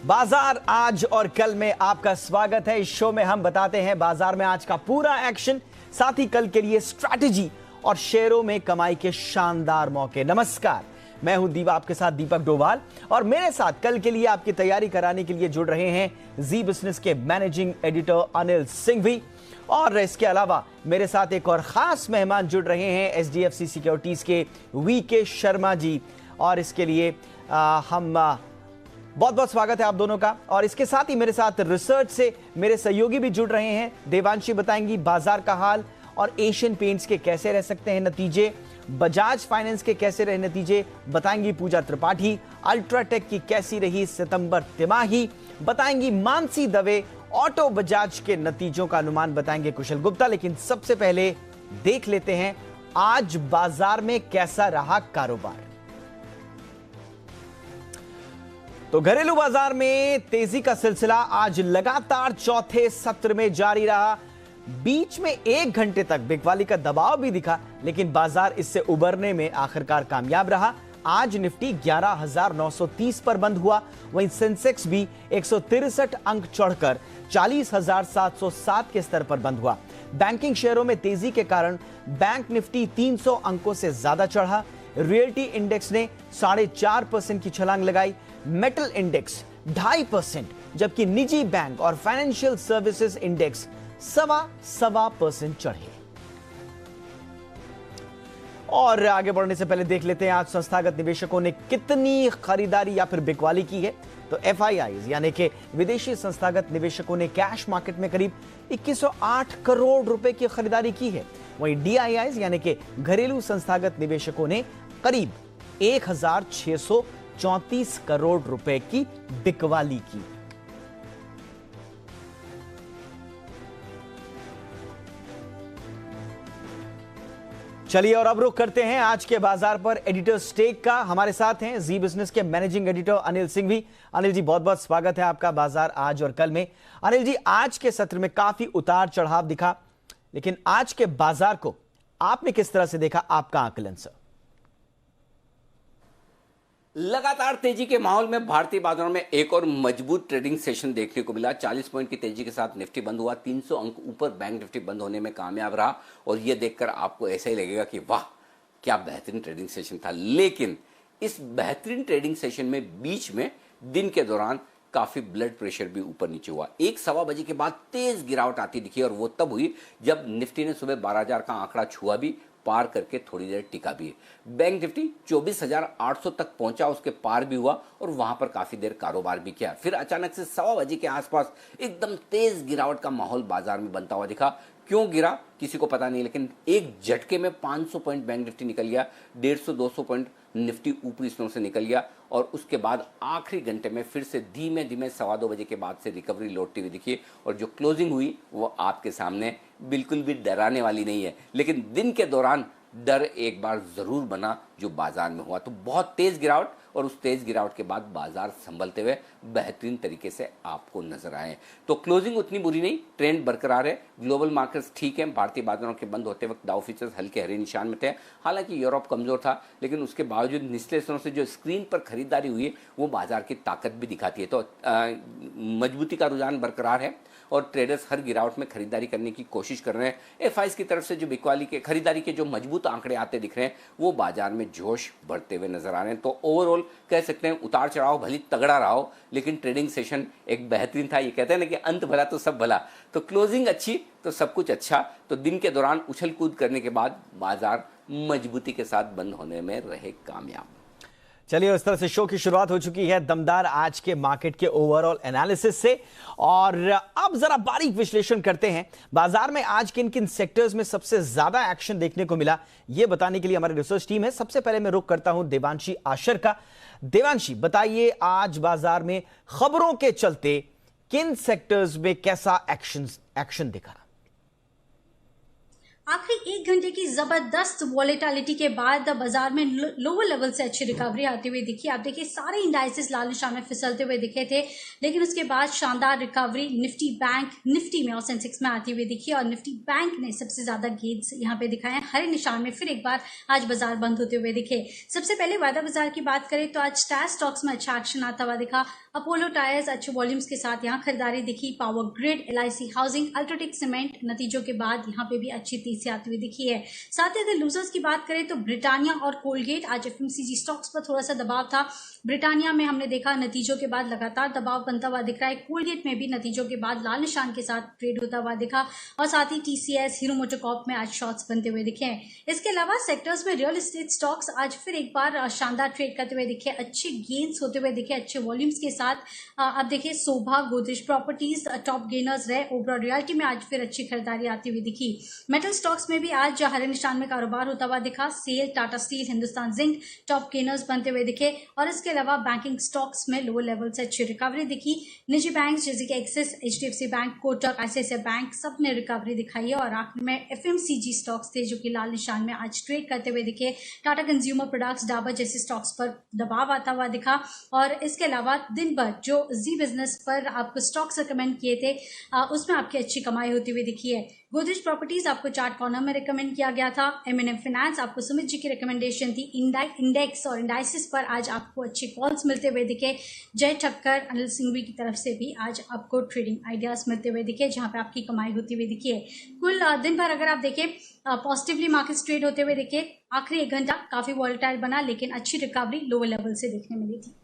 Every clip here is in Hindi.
बाजार आज और कल में आपका स्वागत है। इस शो में हम बताते हैं बाजार में आज का पूरा एक्शन, साथ ही कल के लिए स्ट्रैटेजी और शेयरों में कमाई के शानदार मौके। नमस्कार, मैं हूं दीवा, आपके साथ दीपक डोभाल, और मेरे साथ कल के लिए आपकी तैयारी कराने के लिए जुड़ रहे हैं जी बिजनेस के मैनेजिंग एडिटर अनिल सिंघवी, और इसके अलावा मेरे साथ एक और खास मेहमान जुड़ रहे हैं एचडीएफसी सिक्योरिटीज के वीके शर्मा जी, और इसके लिए हम बहुत बहुत स्वागत है आप दोनों का। और इसके साथ ही मेरे साथ रिसर्च से मेरे सहयोगी भी जुड़ रहे हैं। देवांशी बताएंगी बाजार का हाल और एशियन पेंट्स के कैसे रह सकते हैं नतीजे, बजाज फाइनेंस के कैसे रहे नतीजे बताएंगी पूजा त्रिपाठी, अल्ट्राटेक की कैसी रही सितंबर तिमाही बताएंगी मानसी दवे, ऑटो बजाज के नतीजों का अनुमान बताएंगे कुशल गुप्ता। लेकिन सबसे पहले देख लेते हैं आज बाजार में कैसा रहा कारोबार। तो घरेलू बाजार में तेजी का सिलसिला आज लगातार चौथे सत्र में जारी रहा। बीच में 1 घंटे तक बिकवाली का दबाव भी दिखा, लेकिन बाजार इससे उबरने में आखिरकार कामयाब रहा। आज निफ्टी 11,930 पर बंद हुआ, वहीं सेंसेक्स भी 163 अंक चढ़कर 40,707 के स्तर पर बंद हुआ। बैंकिंग शेयरों में तेजी के कारण बैंक निफ्टी 300 अंकों से ज्यादा चढ़ा। रियल्टी इंडेक्स ने 4.5% की छलांग लगाई। मेटल इंडेक्स 2.5%, जबकि निजी बैंक और फाइनेंशियल सर्विसेज इंडेक्स 1.25% चढ़े। और आगे बढ़ने से पहले देख लेते हैं आज संस्थागत निवेशकों ने कितनी खरीदारी या फिर बिकवाली की है। तो एफआईआईज यानी कि विदेशी संस्थागत निवेशकों ने कैश मार्केट में करीब 2108 करोड़ रुपए की खरीदारी की है। वहीं डीआईआईज यानी कि घरेलू संस्थागत निवेशकों ने करीब 1634 करोड़ रुपए की बिकवाली की। चलिए और अब रुख करते हैं आज के बाजार पर एडिटर स्टेक का। हमारे साथ हैं जी बिजनेस के मैनेजिंग एडिटर अनिल सिंघवी। अनिल जी, बहुत बहुत स्वागत है आपका बाजार आज और कल में। अनिल जी, आज के सत्र में काफी उतार चढ़ाव दिखा, लेकिन आज के बाजार को आपने किस तरह से देखा, आपका आकलन सर? लगातार तेजी के माहौल में भारतीय बाजारों में एक और मजबूत ट्रेडिंग सेशन देखने को मिला। 40 पॉइंट की तेजी के साथ निफ्टी बंद हुआ, 300 अंक ऊपर बैंक निफ्टी बंद होने में कामयाब रहा। और यह देखकर आपको ऐसा ही लगेगा कि वाह क्या बेहतरीन ट्रेडिंग सेशन था। लेकिन इस बेहतरीन ट्रेडिंग सेशन में बीच में दिन के दौरान काफी ब्लड प्रेशर भी ऊपर नीचे हुआ। 1-1.15 बजे के बाद तेज गिरावट आती दिखी, और वो तब हुई जब निफ्टी ने सुबह 12,000 का आंकड़ा छुआ भी, पार करके थोड़ी देर टिका भी। बैंक निफ्टी 24,800 तक पहुंचा, उसके पार भी हुआ और वहां पर काफी देर कारोबार भी किया। फिर अचानक से 1:15 बजे के आसपास एकदम तेज गिरावट का माहौल बाजार में बनता हुआ दिखा। क्यों गिरा किसी को पता नहीं, लेकिन एक झटके में 500 पॉइंट बैंक निफ्टी निकल गया, 150-200 पॉइंट निफ्टी ऊपरी स्तर से निकल गया। और उसके बाद आखिरी घंटे में फिर से धीमे धीमे 2:15 बजे के बाद से रिकवरी लौटती हुई दिखी, और जो क्लोजिंग हुई वो आपके सामने बिल्कुल भी डराने वाली नहीं है। लेकिन दिन के दौरान डर एक बार जरूर बना जो बाजार में हुआ। तो बहुत तेज गिरावट, और उस तेज गिरावट के बाद बाजार संभलते हुए बेहतरीन तरीके से आपको नजर आए। तो क्लोजिंग उतनी बुरी नहीं, ट्रेंड बरकरार है। ग्लोबल मार्केट्स ठीक है। भारतीय बाजारों के बंद होते वक्त डाउ फ्यूचर्स हल्के हरे निशान में थे। हालांकि यूरोप कमजोर था, लेकिन उसके बावजूद निचले स्तरों से जो स्क्रीन पर खरीदारी हुई वो बाजार की ताकत भी दिखाती है। तो मजबूती का रुझान बरकरार है, और ट्रेडर्स हर गिरावट में खरीदारी करने की कोशिश कर रहे हैं। एफआईज की तरफ से जो बिकवाली के खरीदारी के जो मजबूत आंकड़े आते दिख रहे हैं वो बाजार में जोश बढ़ते हुए नजर आ रहे हैं। तो ओवरऑल कह सकते हैं उतार चढ़ाव भली तगड़ा रहा हो, लेकिन ट्रेडिंग सेशन एक बेहतरीन था। ये कहते हैं ना कि अंत भला तो सब भला, तो क्लोजिंग अच्छी तो सब कुछ अच्छा। तो दिन के दौरान उछल कूद करने के बाद बाजार मजबूती के साथ बंद होने में रहे कामयाब। चलिए, इस तरह से शो की शुरुआत हो चुकी है दमदार आज के मार्केट के ओवरऑल एनालिसिस से, और अब जरा बारीक विश्लेषण करते हैं बाजार में आज किन किन सेक्टर्स में सबसे ज्यादा एक्शन देखने को मिला। यह बताने के लिए हमारी रिसर्च टीम है। सबसे पहले मैं रुख करता हूं देवांशी आशर का। देवांशी, बताइए आज बाजार में खबरों के चलते किन सेक्टर्स में कैसा एक्शन दिखा? आखिरी 1 घंटे की जबरदस्त वॉलेटिलिटी के बाद बाजार में लोअर लेवल से अच्छी रिकवरी आती हुई दिखी। आप देखिए सारे इंडाइसेस लाल निशान में फिसलते हुए दिखे थे, लेकिन उसके बाद शानदार रिकवरी निफ्टी बैंक निफ्टी में और सेंसेक्स में आती हुई दिखी और निफ्टी बैंक ने सबसे ज्यादा गेन्स यहाँ पे दिखाए। हरे निशान में फिर एक बार आज बाजार बंद होते हुए दिखे। सबसे पहले वायदा बाजार की बात करें तो आज टायर स्टॉक्स में अच्छा एक्शन आता हुआ दिखा। अपोलो टायर्स अच्छे वॉल्यूम्स के साथ यहाँ खरीदारी दिखी। Power grid, LIC housing, UltraTech cement नतीजों के बाद यहाँ पे भी अच्छी तेजी आती हुई दिखी है। साथ ही अगर लूजर्स की बात करें तो ब्रिटानिया और कोलगेट, आज FMCG स्टॉक्स पर थोड़ा सा दबाव था। ब्रिटानिया में हमने देखा नतीजों के बाद लगातार दबाव बनता हुआ दिख रहा है। कोलगेट में भी नतीजों के बाद लाल निशान के साथ ट्रेड होता हुआ दिखा और साथ ही TCS, हीरो मोटोकॉर्प में आज शॉर्ट्स बनते हुए दिखे हैं। इसके अलावा सेक्टर्स में रियल एस्टेट स्टॉक्स आज फिर एक बार शानदार ट्रेड करते हुए दिखे, अच्छे गेन्स होते हुए दिखे, अच्छे वॉल्यूम्स के साथ। अब देखिए शोभा, गोदरेज प्रॉपर्टीज टॉप गेनर्स रहे। ओबरॉय रियल्टी में आज फिर अच्छी खरीदारी आती हुई दिखी। मेटल स्टॉक्स में भी आज हरे निशान में कारोबार होता हुआ दिखा। SAIL, Tata steel, Hindustan zinc top gainers बनते हुए दिखे और इसके अलावा बैंकिंग स्टॉक्स में लोअर लेवल से अच्छी रिकवरी दिखी। निजी बैंक जैसे कि Axis, HDFC bank, Kotak, ICICI bank सब ने रिकवरी दिखाई है और आखिर में FMCG स्टॉक्स थे जो कि लाल निशान में आज ट्रेड करते हुए दिखे। टाटा कंज्यूमर प्रोडक्ट्स, डाबर जैसे स्टॉक्स पर दबाव आता हुआ दिखा और इसके अलावा दिन भर जो जी बिजनेस पर आपको स्टॉक्स रिकमेंड किए थे उसमें आपकी अच्छी कमाई होती हुई दिखी है। गोदरेज प्रॉपर्टीज आपको चार्ट कॉर्नर में रिकमेंड किया गया था। M&M फाइनेंस आपको सुमित जी की रिकमेंडेशन थी। इंडेक्स और इंडाइसिस पर आज आपको अच्छे कॉल्स मिलते हुए दिखे। जय ठक्कर, अनिल सिंघवी की तरफ से भी आज आपको ट्रेडिंग आइडियाज मिलते हुए दिखे जहां पे आपकी कमाई होती हुई दिखी है। कुल दिन भर अगर आप देखें पॉजिटिवली मार्केट्स ट्रेड होते हुए दिखे। आखिरी 1 घंटा काफी वॉलेटाइल बना, लेकिन अच्छी रिकवरी लोअर लेवल से देखने मिली थी।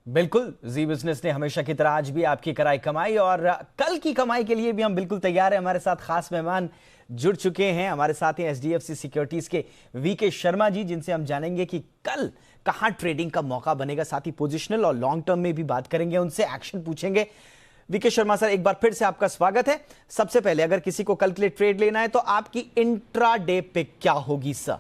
बिल्कुल, जी बिजनेस ने हमेशा की तरह आज भी आपकी कराई कमाई और कल की कमाई के लिए भी हम बिल्कुल तैयार हैं। हमारे साथ खास मेहमान जुड़ चुके हैं। हमारे साथ हैं HDFC सिक्योरिटीज के VK शर्मा जी, जिनसे हम जानेंगे कि कल कहां ट्रेडिंग का मौका बनेगा। साथ ही पोजिशनल और लॉन्ग टर्म में भी बात करेंगे, उनसे एक्शन पूछेंगे। VK शर्मा सर, एक बार फिर से आपका स्वागत है। सबसे पहले अगर किसी को कल के लिए ट्रेड लेना है तो आपकी इंट्राडे पिक क्या होगी सर?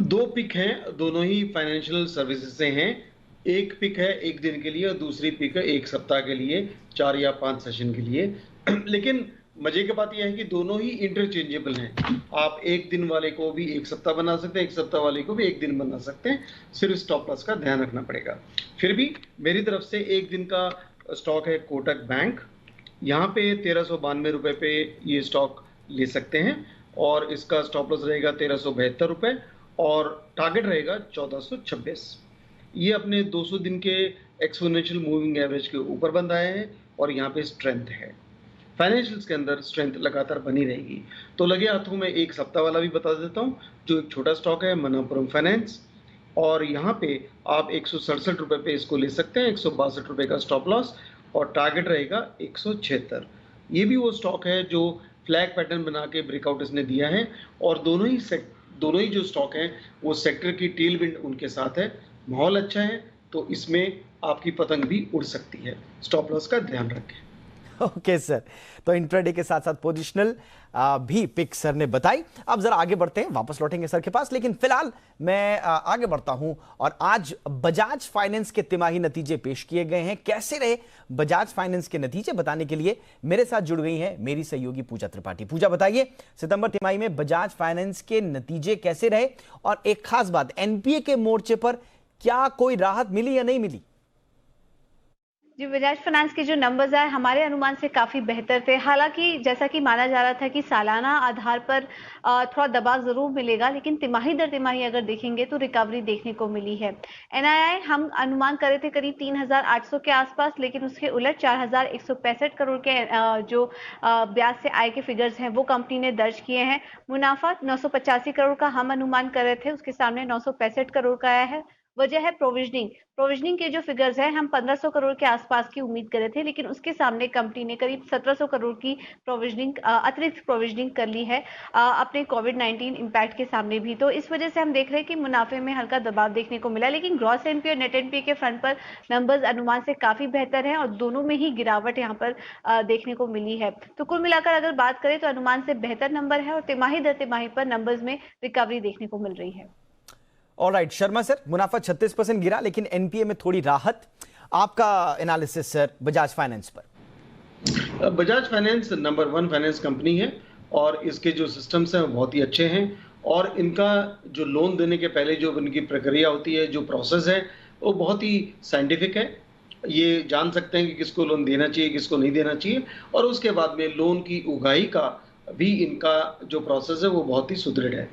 2 पिक हैं, दोनों ही फाइनेंशियल सर्विसेज से हैं। एक पिक है 1 दिन के लिए और दूसरी पिक है 1 सप्ताह के लिए, 4 या 5 सेशन के लिए। लेकिन मजे की बात यह है कि दोनों ही इंटरचेंजेबल हैं। आप 1 दिन वाले को भी 1 सप्ताह बना सकते हैं, 1 सप्ताह वाले को भी 1 दिन बना सकते हैं। सिर्फ स्टॉप लॉस का ध्यान रखना पड़ेगा। फिर भी मेरी तरफ से 1 दिन का स्टॉक है कोटक बैंक। यहाँ पे 1392 रुपए पे ये स्टॉक ले सकते हैं और इसका स्टॉप लॉस रहेगा 1372 रुपए और टारगेट रहेगा 1426। ये अपने 200 दिन के एक्सपोनेंशियल मूविंग एवरेज के ऊपर बंद आए हैं और यहाँ पे स्ट्रेंथ है। फाइनेंशियल्स के अंदर स्ट्रेंथ लगातार बनी रहेगी। तो लगे हाथों में 1 सप्ताह वाला भी बता देता हूँ, जो एक छोटा स्टॉक है मनापुरम फाइनेंस, और यहाँ पे आप 167 रुपए पे इसको ले सकते हैं। 162 रुपए का स्टॉप लॉस और टारगेट रहेगा 176। ये भी वो स्टॉक है जो फ्लैग पैटर्न बना के ब्रेकआउट इसने दिया है और दोनों ही जो स्टॉक हैं वो सेक्टर की टेल विंड उनके साथ है। माहौल अच्छा है तो इसमें आपकी पतंग भी उड़ सकती है। स्टॉप लॉस का ध्यान रखें। ओके सर, तो इंट्राडे के साथ साथ पोजिशनल भी पिक सर ने बताई। अब जरा आगे बढ़ते हैं, वापस लौटेंगे सर के पास, लेकिन फिलहाल मैं आगे बढ़ता हूं और आज बजाज फाइनेंस के तिमाही नतीजे पेश किए गए हैं। कैसे रहे बजाज फाइनेंस के नतीजे बताने के लिए मेरे साथ जुड़ गई हैं मेरी सहयोगी पूजा त्रिपाठी। पूजा, बताइए सितंबर तिमाही में बजाज फाइनेंस के नतीजे कैसे रहे और एक खास बात, NPA के मोर्चे पर क्या कोई राहत मिली या नहीं मिली? जी, बजाज फाइनेंस के जो नंबर्स आए हमारे अनुमान से काफ़ी बेहतर थे। हालांकि जैसा कि माना जा रहा था कि सालाना आधार पर थोड़ा दबाव ज़रूर मिलेगा, लेकिन तिमाही दर तिमाही अगर देखेंगे तो रिकवरी देखने को मिली है। NII हम अनुमान करे थे करीब 3,800 के आसपास, लेकिन उसके उलट 4,165 करोड़ के जो ब्याज से आय के फिगर्स हैं वो कंपनी ने दर्ज किए हैं। मुनाफा 985 करोड़ का हम अनुमान कर रहे थे, उसके सामने 965 करोड़ का आया है। वजह है प्रोविजनिंग के जो फिगर्स है हम 1500 करोड़ के आसपास की उम्मीद कर रहे थे, लेकिन उसके सामने कंपनी ने करीब 1700 करोड़ की अतिरिक्त प्रोविजनिंग कर ली है अपने कोविड-19 इम्पैक्ट के सामने भी। तो इस वजह से हम देख रहे हैं कि मुनाफे में हल्का दबाव देखने को मिला, लेकिन ग्रॉस NPA और नेट NPA के फ्रंट पर नंबर्स अनुमान से काफी बेहतर है और दोनों में ही गिरावट यहाँ पर देखने को मिली है। तो कुल मिलाकर अगर बात करें तो अनुमान से बेहतर नंबर है और तिमाही दर तिमाही पर नंबर्स में रिकवरी देखने को मिल रही है। ऑलराइट शर्मा सर, मुनाफा 36% गिरा लेकिन NPA में थोड़ी राहत। आपका एनालिसिस सर बजाज फाइनेंस पर? Bajaj finance number 1 finance company है और इसके जो सिस्टम्स हैं वो बहुत ही अच्छे हैं, और इनका जो लोन देने के पहले जो इनकी प्रक्रिया होती है, जो प्रोसेस है, वो बहुत ही साइंटिफिक है। ये जान सकते हैं कि किसको लोन देना चाहिए, किसको नहीं देना चाहिए, और उसके बाद में लोन की उगाही का भी इनका जो प्रोसेस है वो बहुत ही सुदृढ़ है।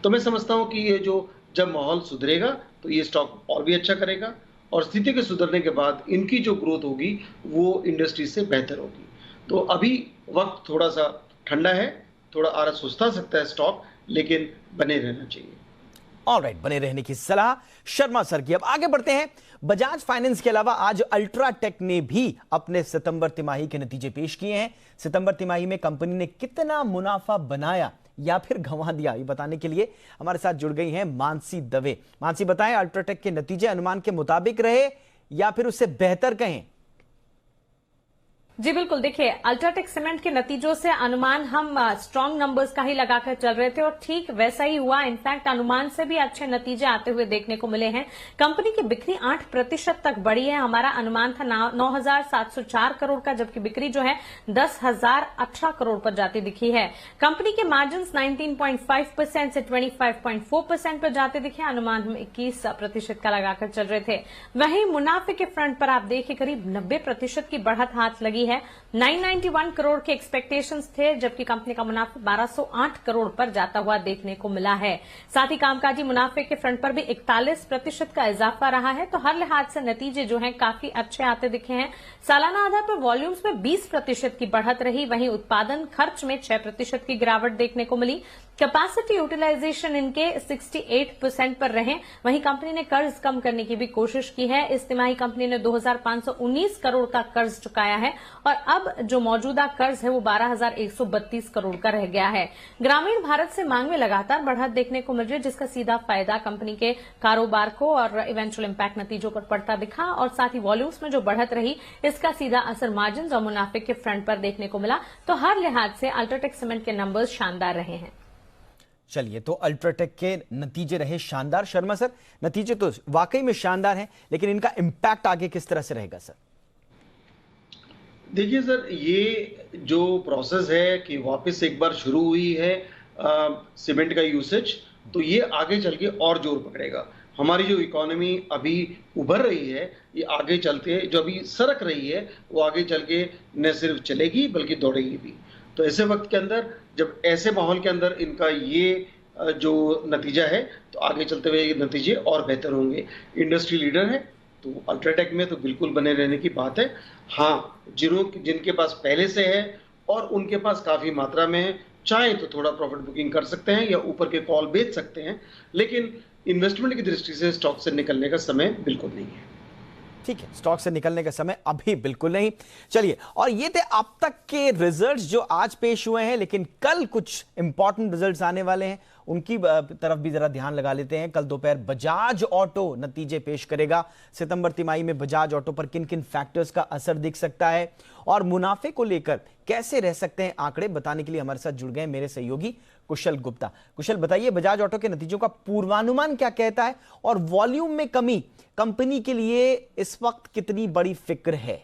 तो मैं समझता हूँ कि ये जो जब माहौल सुधरेगा तो ये स्टॉक और भी अच्छा करेगा, और स्थिति के सुधरने के बाद इनकी जो ग्रोथ होगी वो इंडस्ट्री से बेहतर होगी। तो अभी वक्त थोड़ा सा ठंडा है, थोड़ा आरा सुस्ता सकता है स्टॉक, लेकिन बने रहना चाहिए। ऑलराइट, बने रहने की सलाह शर्मा सर की। अब आगे बढ़ते हैं। बजाज फाइनेंस के अलावा आज अल्ट्राटेक ने भी अपने सितंबर तिमाही के नतीजे पेश किए हैं। सितंबर तिमाही में कंपनी ने कितना मुनाफा बनाया या फिर गंवा दिया, ये बताने के लिए हमारे साथ जुड़ गई हैं मानसी दवे। मानसी, बताएं, अल्ट्राटेक के नतीजे अनुमान के मुताबिक रहे या फिर उससे बेहतर कहें? जी बिल्कुल, देखिए अल्ट्राटेक सीमेंट के नतीजों से अनुमान हम स्ट्रॉन्ग नंबर्स का ही लगाकर चल रहे थे और ठीक वैसा ही हुआ। इनफैक्ट अनुमान से भी अच्छे नतीजे आते हुए देखने को मिले हैं। कंपनी की बिक्री 8% तक बढ़ी है। हमारा अनुमान था 9,704 करोड़ का, जबकि बिक्री जो है 10,018 करोड़ पर जाती दिखी है। कंपनी के मार्जिन 19.5% से 25.4% पर जाते दिखे। अनुमान हम 21% का लगाकर चल रहे थे। वहीं मुनाफे के फ्रंट पर आप देखिए करीब 90% की बढ़त हाथ लगी है। 991 करोड़ के एक्सपेक्टेशंस थे, जबकि कंपनी का मुनाफा 1208 करोड़ पर जाता हुआ देखने को मिला है। साथ ही कामकाजी मुनाफे के फ्रंट पर भी 41% का इजाफा रहा है। तो हर लिहाज से नतीजे जो हैं काफी अच्छे आते दिखे हैं। सालाना आधार पर वॉल्यूम्स में 20% की बढ़त रही, वहीं उत्पादन खर्च में 6% की गिरावट देखने को मिली। कैपेसिटी यूटिलाइजेशन इनके 68% पर रहे। वहीं कंपनी ने कर्ज कम करने की भी कोशिश की है। इस तिमाही कंपनी ने 2,519 करोड़ का कर्ज चुकाया है और अब जो मौजूदा कर्ज है वो 12,132 करोड़ का रह गया है। ग्रामीण भारत से मांग में लगातार बढ़त देखने को मिल रही है, जिसका सीधा फायदा कंपनी के कारोबार को और इवेंचुअल इंपैक्ट नतीजों पर पड़ता दिखा। और साथ ही वॉल्यूम्स में जो बढ़त रही, इसका सीधा असर मार्जिन और मुनाफे के फ्रंट पर देखने को मिला। तो हर लिहाज से अल्ट्राटेक सीमेंट के नंबर्स शानदार रहे हैं। चलिए, तो अल्ट्राटेक के नतीजे रहे शानदार। शर्मा सर, नतीजे तो वाकई में शानदार हैं, लेकिन इनका इंपैक्ट आगे किस तरह से रहेगा सर? देखिए सर, ये जो प्रोसेस है कि वापस एक बार शुरू हुई है सीमेंट का यूसेज, तो ये आगे चल के और जोर पकड़ेगा। हमारी जो इकोनॉमी अभी उभर रही है, ये आगे चलते जो अभी सरक रही है, वो आगे चल के न सिर्फ चलेगी बल्कि दौड़ेगी भी। तो ऐसे वक्त के अंदर, जब ऐसे माहौल के अंदर इनका ये जो नतीजा है, तो आगे चलते हुए ये नतीजे और बेहतर होंगे। इंडस्ट्री लीडर है तो अल्ट्राटेक में तो बिल्कुल बने रहने की बात है। हाँ, जिनके पास पहले से है और उनके पास काफी मात्रा में है, चाहे तो थोड़ा प्रॉफिट बुकिंग कर सकते हैं या ऊपर के कॉल बेच सकते हैं, लेकिन इन्वेस्टमेंट की दृष्टि से स्टॉक से निकलने का समय बिल्कुल नहीं है। ठीक है, स्टॉक से निकलने का समय अभी बिल्कुल नहीं। चलिए, और ये थे अब तक के रिजल्ट्स जो आज पेश हुए हैं, लेकिन कल कुछ इंपॉर्टेंट रिजल्ट्स आने वाले हैं, उनकी तरफ भी जरा ध्यान लगा लेते हैं। कल दोपहर बजाज ऑटो नतीजे पेश करेगा। सितंबर तिमाही में बजाज ऑटो पर किन किन फैक्टर्स का असर दिख सकता है और मुनाफे को लेकर कैसे रह सकते हैं आंकड़े, बताने के लिए हमारे साथ जुड़ गए मेरे सहयोगी कुशल गुप्ता। कुशल, बताइए, बजाज ऑटो के नतीजों का पूर्वानुमान क्या कहता है और वॉल्यूम में कमी कंपनी के लिए इस वक्त कितनी बड़ी फिक्र है?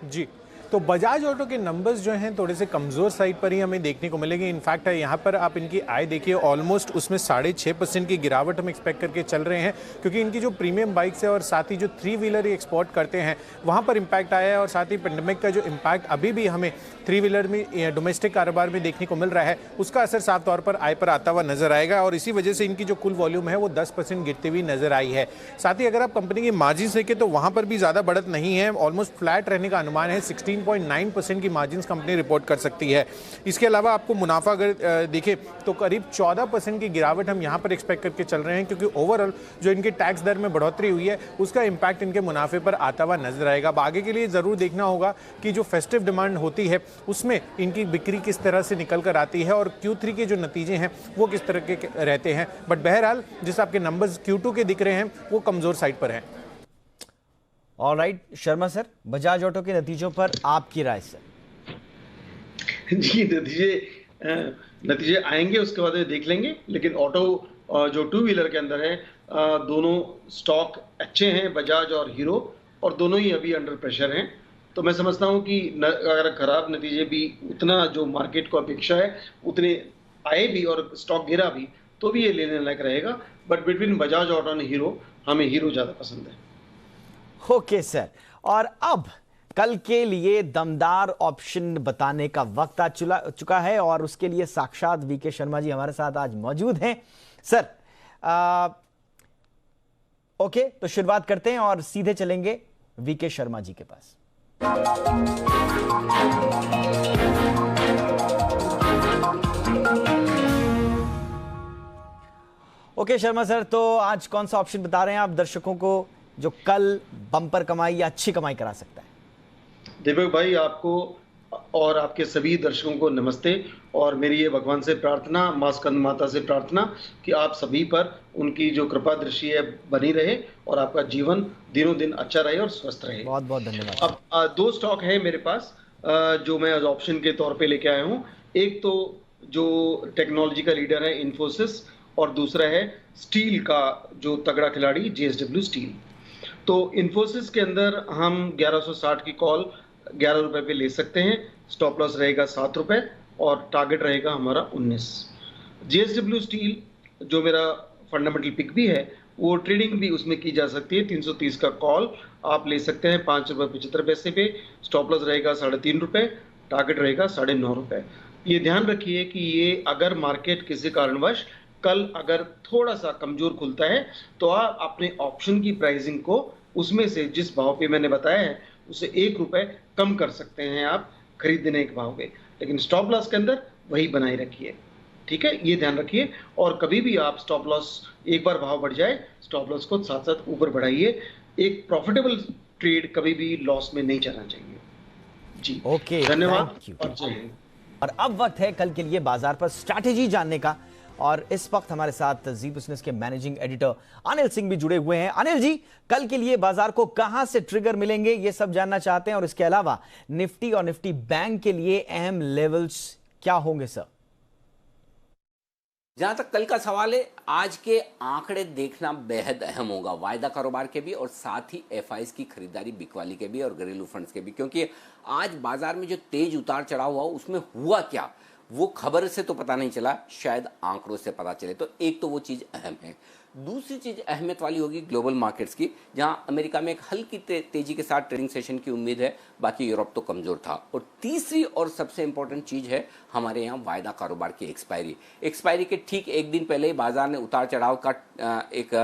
जी, तो बजाज ऑटो के नंबर्स जो हैं थोड़े से कमज़ोर साइड पर ही हमें देखने को मिलेंगे। इनफैक्ट यहाँ पर आप इनकी आय देखिए, ऑलमोस्ट उसमें 6.5% की गिरावट हम एक्सपेक्ट करके चल रहे हैं, क्योंकि इनकी जो प्रीमियम बाइक्स है और साथ ही जो 3 व्हीलर एक्सपोर्ट करते हैं वहाँ पर इम्पैक्ट आया है। और साथ ही पेंडेमिक का जो इम्पैक्ट अभी भी हमें 3 व्हीलर में डोमेस्टिक कारोबार में देखने को मिल रहा है, उसका असर साफ तौर पर आय पर आता हुआ नजर आएगा। और इसी वजह से इनकी जो कुल वॉल्यूम है वो 10% गिरती हुई नजर आई है। साथ ही अगर आप कंपनी की मार्जिन देखें तो वहाँ पर भी ज़्यादा बढ़त नहीं है, ऑलमोस्ट फ्लैट रहने का अनुमान है। 16.9% की मार्जिन कंपनी रिपोर्ट कर सकती है। इसके अलावा आपको मुनाफा अगर देखें तो करीब 14% की गिरावट हम यहाँ पर एक्सपेक्ट करके चल रहे हैं, क्योंकि ओवरऑल जो इनके टैक्स दर में बढ़ोतरी हुई है उसका इंपैक्ट इनके मुनाफे पर आता हुआ नजर आएगा। अब आगे के लिए जरूर देखना होगा कि जो फेस्टिव डिमांड होती है उसमें इनकी बिक्री किस तरह से निकल कर आती है और Q3 के जो नतीजे हैं वो किस तरह के रहते हैं। बट बहरहाल जिस आपके नंबर्स Q2 के दिख रहे हैं वो कमजोर साइड पर हैं। Alright, Sharma sir, Bajaj auto के नतीजों पर आपकी राय सर? जी, नतीजे आएंगे उसके बाद देख लेंगे, लेकिन ऑटो जो 2 व्हीलर के अंदर है, दोनों स्टॉक अच्छे हैं, बजाज और हीरो, और दोनों ही अभी अंडर प्रेशर हैं। तो मैं समझता हूं कि अगर खराब नतीजे भी उतना जो मार्केट को अपेक्षा है उतने आए भी और स्टॉक गिरा भी तो भी ये लेने लायक रहेगा। But between Bajaj auto and hero हमें हीरो ज्यादा पसंद है। ओके सर, और अब कल के लिए दमदार ऑप्शन बताने का वक्त आ चुका है और उसके लिए साक्षात वीके शर्मा जी हमारे साथ आज मौजूद हैं। सर ओके, तो शुरुआत करते हैं और सीधे चलेंगे वीके शर्मा जी के पास। ओके शर्मा सर, तो आज कौन सा ऑप्शन बता रहे हैं आप दर्शकों को जो कल बम्पर कमाई या अच्छी कमाई करा सकता है? दीपक भाई, आपको और आपके सभी दर्शकों को नमस्ते, और मेरी ये भगवान से प्रार्थना, मां स्कंद माता से प्रार्थना कि आप सभी पर उनकी जो कृपा दृष्टि है बनी रहे और आपका जीवन दिनों दिन अच्छा रहे और स्वस्थ रहे। बहुत बहुत धन्यवाद। अब दो स्टॉक है मेरे पास जो मैं ऑप्शन के तौर पे लेके आया हूँ। एक तो जो टेक्नोलॉजी का लीडर है इन्फोसिस, और दूसरा है स्टील का जो तगड़ा खिलाड़ी JSW स्टील। तो इन्फोसिस के अंदर हम 1160 की कॉल 11 रुपए पे ले सकते हैं, स्टॉप लॉस रहेगा 7 रुपए और टारगेट रहेगा हमारा 19। JSW स्टील जो मेरा फंडामेंटल पिक भी है वो ट्रेडिंग भी उसमें की जा सकती है। 330 का कॉल आप ले सकते हैं 5 रुपए 75 पैसे पे, स्टॉप लॉस रहेगा 3.5 रुपए, टारगेट रहेगा 9.5 रुपए। ये ध्यान रखिए कि ये अगर मार्केट किसी कारणवश कल अगर थोड़ा सा कमजोर खुलता है तो आप अपने ऑप्शन की प्राइसिंग को उसमें से जिस भाव पे मैंने बताया है उसे 1 रुपए कम कर सकते हैं आप खरीदने के भाव पे, लेकिन स्टॉप लॉस के अंदर वही बनाए रखिए। ठीक है, ये ध्यान रखिए। और कभी भी आप स्टॉप लॉस, एक बार भाव बढ़ जाए स्टॉप लॉस को साथ साथ ऊपर बढ़ाइए। एक प्रॉफिटेबल ट्रेड कभी भी लॉस में नहीं जाना चाहिए। जी ओके, धन्यवाद थैंक और जय हिंद। और अब वक्त है कल के लिए बाजार पर स्ट्रैटेजी जानने का, और इस वक्त हमारे साथ जी बिजनेस के मैनेजिंग एडिटर अनिल सिंह भी जुड़े हुए हैं। अनिल जी, कल के लिए बाजार को कहां से ट्रिगर मिलेंगे ये सब जानना चाहते हैं, और इसके अलावा निफ्टी और निफ्टी बैंक के लिए अहम लेवल्स क्या होंगे सर? जहां तक कल का सवाल है, आज के आंकड़े देखना बेहद अहम होगा, वायदा कारोबार के भी और साथ ही एफआईज की खरीदारी बिकवाली के भी और घरेलू फंड्स के भी, क्योंकि आज बाजार में जो तेज उतार चढ़ाव हुआ उसमें हुआ क्या वो खबर से तो पता नहीं चला, शायद आंकड़ों से पता चले। तो एक तो वो चीज़ अहम है। दूसरी चीज़ अहमियत वाली होगी ग्लोबल मार्केट्स की, जहां अमेरिका में एक हल्की तेजी के साथ ट्रेडिंग सेशन की उम्मीद है, बाकी यूरोप तो कमज़ोर था। और तीसरी और सबसे इंपॉर्टेंट चीज़ है हमारे यहाँ वायदा कारोबार की एक्सपायरी के ठीक एक दिन पहले ही बाजार ने उतार चढ़ाव का एक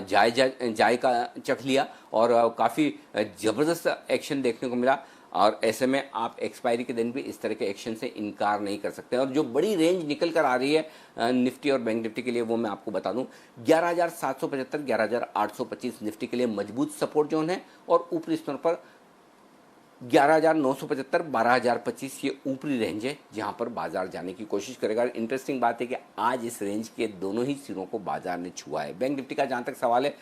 जायका चख लिया और काफ़ी ज़बरदस्त एक्शन देखने को मिला। और ऐसे में आप एक्सपायरी के दिन भी इस तरह के एक्शन से इनकार नहीं कर सकते। और जो बड़ी रेंज निकल कर आ रही है निफ्टी और बैंक निफ्टी के लिए वो मैं आपको बता दूं, 11,775 11,825 निफ्टी के लिए मजबूत सपोर्ट जोन है, और ऊपरी स्तर पर 11,975 12,025 ये ऊपरी रेंज है जहां पर बाजार जाने की कोशिश करेगा। इंटरेस्टिंग बात है कि आज इस रेंज के दोनों ही सिरों को बाजार ने छुआ है। बैंक निफ्टी का जहां तक सवाल है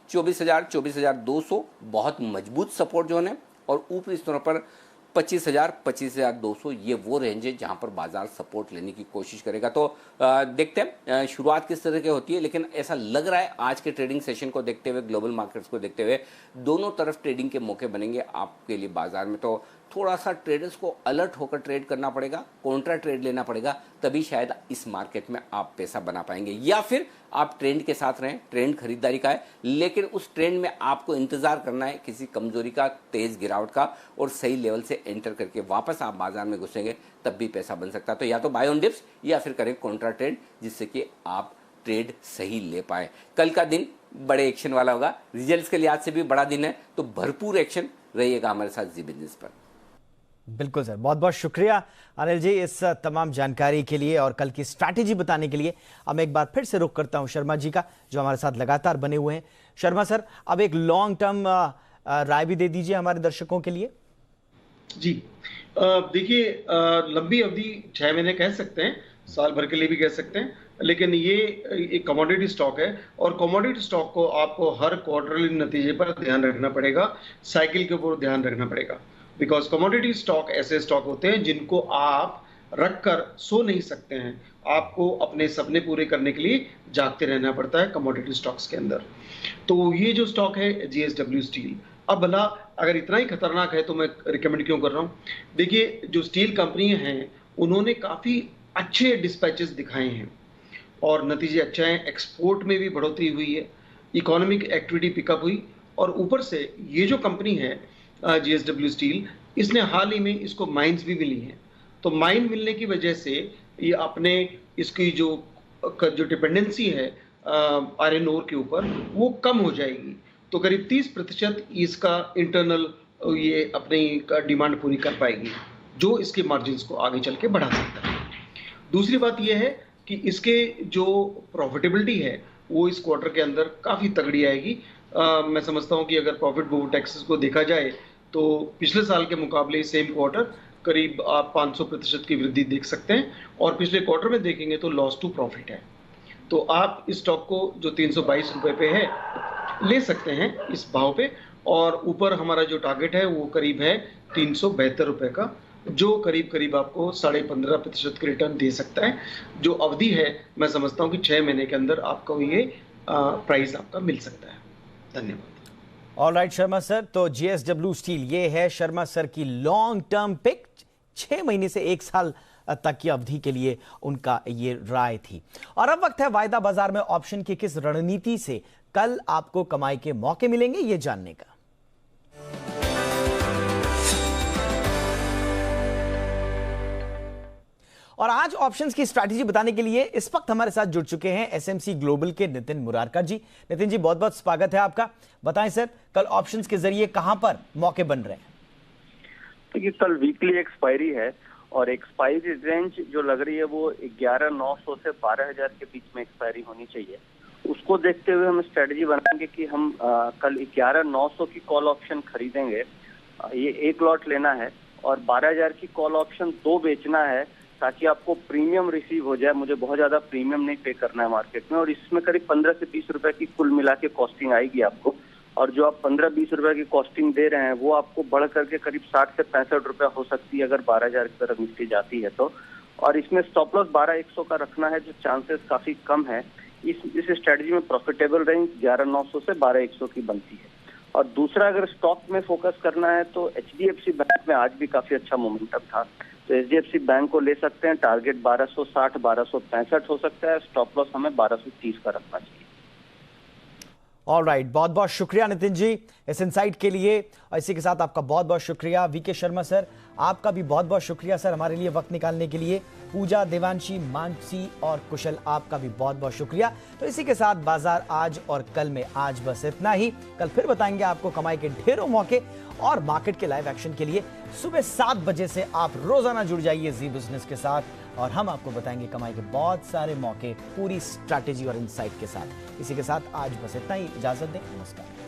24,000 24,200 बहुत मजबूत सपोर्ट जोन है, और ऊपरी स्तरों पर 25,000 25,200 ये वो रेंज है जहां पर बाजार सपोर्ट लेने की कोशिश करेगा। तो देखते हैं शुरुआत किस तरह की होती है, लेकिन ऐसा लग रहा है आज के ट्रेडिंग सेशन को देखते हुए, ग्लोबल मार्केट्स को देखते हुए, दोनों तरफ ट्रेडिंग के मौके बनेंगे आपके लिए बाजार में। तो थोड़ा सा ट्रेडर्स को अलर्ट होकर ट्रेड करना पड़ेगा, कॉन्ट्रा ट्रेड लेना पड़ेगा, तभी शायद इस मार्केट में आप पैसा बना पाएंगे। या फिर आप ट्रेंड के साथ रहें, ट्रेंड खरीदारी का है, लेकिन उस ट्रेंड में आपको इंतजार करना है किसी कमजोरी का, तेज गिरावट का, और सही लेवल से एंटर करके वापस आप बाजार में घुसेंगे तब भी पैसा बन सकता है। तो या तो बाय ऑन डिप्स या फिर करें कॉन्ट्रा ट्रेड, जिससे कि आप ट्रेड सही ले पाए। कल का दिन बड़े एक्शन वाला होगा, रिजल्ट्स के लिहाज से भी बड़ा दिन है, तो भरपूर एक्शन रहिएगा हमारे साथ जी बिजनेस पर। बिल्कुल सर, बहुत बहुत शुक्रिया अनिल जी इस तमाम जानकारी के लिए और कल की स्ट्रैटेजी बताने के लिए। अब मैं एक बार फिर से रुख करता हूं शर्मा जी का, जो हमारे साथ लगातार बने हुए हैं। शर्मा सर, अब एक लॉन्ग टर्म राय भी दे दीजिए हमारे दर्शकों के लिए। जी देखिए, लंबी अवधि 6 महीने कह सकते हैं, साल भर के लिए भी कह सकते हैं, लेकिन ये एक कमोडिटी स्टॉक है, और कमोडिटी स्टॉक को आपको हर क्वार्टरली नतीजे पर ध्यान रखना पड़ेगा, साइकिल के ऊपर ध्यान रखना पड़ेगा। बिकॉज कमोडिटी स्टॉक ऐसे स्टॉक होते हैं जिनको आप रखकर सो नहीं सकते हैं, आपको अपने सपने पूरे करने के लिए जागते रहना पड़ता है कमोडिटी स्टॉक्स के अंदर। तो ये जो स्टॉक है JSW स्टील, अब भला अगर इतना ही खतरनाक है तो मैं रिकमेंड क्यों कर रहा हूँ? देखिए, जो स्टील कंपनियां हैं उन्होंने काफी अच्छे डिस्पैचेस दिखाए हैं और नतीजे अच्छे हैं। एक्सपोर्ट में भी बढ़ोतरी हुई है, इकोनॉमिक एक्टिविटी पिकअप हुई, और ऊपर से ये जो कंपनी है JSW स्टील, इसने हाल ही में इसको माइंस भी मिली हैं। तो माइन मिलने की वजह से ये अपने इसकी जो डिपेंडेंसी है आयरन ओर के ऊपर वो कम हो जाएगी। तो करीब 30% इसका इंटरनल ये अपनी डिमांड पूरी कर पाएगी, जो इसके मार्जिन्स को आगे चल के बढ़ा सकता है। दूसरी बात यह है कि इसके जो प्रॉफिटेबिलिटी है वो इस क्वार्टर के अंदर काफ़ी तगड़ी आएगी। मैं समझता हूँ कि अगर प्रॉफिट बिफोर टैक्सेस को देखा जाए तो पिछले साल के मुकाबले सेम क्वार्टर करीब आप 500% की वृद्धि देख सकते हैं, और पिछले क्वार्टर में देखेंगे तो लॉस टू प्रॉफिट है। तो आप इस स्टॉक को जो 322 रुपये पे है ले सकते हैं इस भाव पे, और ऊपर हमारा जो टारगेट है वो करीब है 372 रुपये का, जो करीब करीब आपको 15.5% की रिटर्न दे सकता है। जो अवधि है मैं समझता हूँ कि 6 महीने के अंदर आपको ये प्राइस आपका मिल सकता है। धन्यवाद। ऑलराइट शर्मा सर, तो JSW स्टील ये है शर्मा सर की लॉन्ग टर्म पिक, 6 महीने से 1 साल तक की अवधि के लिए उनका ये राय थी। और अब वक्त है वायदा बाजार में ऑप्शन की किस रणनीति से कल आपको कमाई के मौके मिलेंगे ये जानने का। और आज ऑप्शंस की स्ट्रैटेजी बताने के लिए इस वक्त हमारे साथ जुड़ चुके हैं SMC ग्लोबल के नितिन मुरारकर जी। नितिन जी, बहुत बहुत स्वागत है आपका। बताएं सर, कल ऑप्शंस के जरिए कहां पर मौके बन रहे हैं? देखिए, कल वीकली एक्सपायरी है और एक्सपायरी रेंज जो लग रही है वो 11,900 से 12,000 के बीच में एक्सपायरी होनी चाहिए। उसको देखते हुए हम स्ट्रेटजी बनाएंगे कि हम कल 11,900 की कॉल ऑप्शन खरीदेंगे, ये 1 लॉट लेना है, और 12,000 की कॉल ऑप्शन 2 बेचना है, ताकि आपको प्रीमियम रिसीव हो जाए। मुझे बहुत ज्यादा प्रीमियम नहीं पे करना है मार्केट में, और इसमें करीब 15 से 20 रुपए की कुल मिला के कॉस्टिंग आएगी आपको, और जो आप 15-20 रुपए की कॉस्टिंग दे रहे हैं वो आपको बढ़ करके करीब 60 से 65 रुपए हो सकती है अगर 12,000 की तरफ निफ्टी जाती है तो। और इसमें स्टॉप लॉस 12,100 का रखना है, जो चांसेस काफी कम है। इस स्ट्रेटजी में प्रॉफिटेबल रेंज 11,900 से 12,100 की बनती है। और दूसरा, अगर स्टॉक में फोकस करना है तो HDFC बैंक में आज भी काफी अच्छा मोमेंटम था, तो HDFC बैंक को ले सकते हैं। टारगेट 1260, 1265 हो सकता है। स्टॉप लॉस हमें 1230 का रखना चाहिए। ऑलराइट, बहुत बहुत शुक्रिया नितिन जी इस इनसाइट के लिए, और इसी के साथ आपका बहुत बहुत शुक्रिया VK शर्मा सर, आपका भी बहुत बहुत शुक्रिया सर हमारे लिए वक्त निकालने के लिए। पूजा, देवांशी, मानसी और कुशल, आपका भी बहुत बहुत शुक्रिया। तो इसी के साथ बाजार आज और कल में आज बस इतना ही। कल फिर बताएंगे आपको कमाई के ढेरों मौके, और मार्केट के लाइव एक्शन के लिए सुबह 7 बजे से आप रोजाना जुड़ जाइए जी बिजनेस के साथ, और हम आपको बताएंगे कमाई के बहुत सारे मौके पूरी स्ट्रैटेजी और इनसाइट के साथ। इसी के साथ आज बस इतना ही, इजाजत दें, नमस्कार।